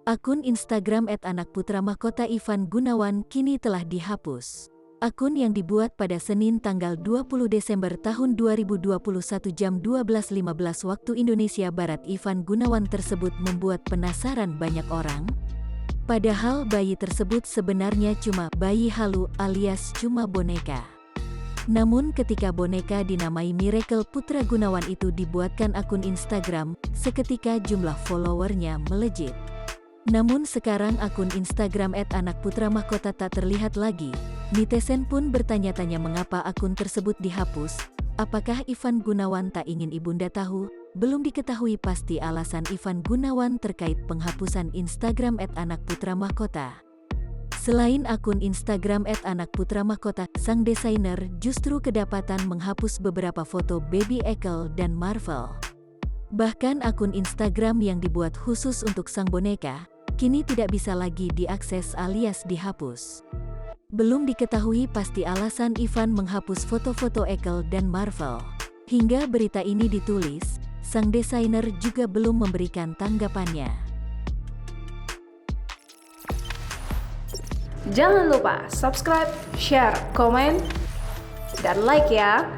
Akun Instagram @anakputramahkota Ivan Gunawan kini telah dihapus. Akun yang dibuat pada Senin tanggal 20 Desember tahun 2021 jam 12.15 waktu Indonesia Barat Ivan Gunawan tersebut membuat penasaran banyak orang. Padahal bayi tersebut sebenarnya cuma bayi halu alias cuma boneka. Namun ketika boneka dinamai Miracle Putra Gunawan itu dibuatkan akun Instagram, seketika jumlah followernya melejit. Namun sekarang akun Instagram @anakputramahkota tak terlihat lagi. Netizen pun bertanya-tanya mengapa akun tersebut dihapus. Apakah Ivan Gunawan tak ingin ibunda tahu? Belum diketahui pasti alasan Ivan Gunawan terkait penghapusan Instagram @anakputramahkota. Selain akun Instagram @anakputramahkota, sang desainer justru kedapatan menghapus beberapa foto baby Ekel dan Marvel. Bahkan akun Instagram yang dibuat khusus untuk sang boneka, kini tidak bisa lagi diakses alias dihapus. Belum diketahui pasti alasan Ivan menghapus foto-foto Ekel dan Marvel. Hingga berita ini ditulis, sang desainer juga belum memberikan tanggapannya. Jangan lupa subscribe, share, komen, dan like ya!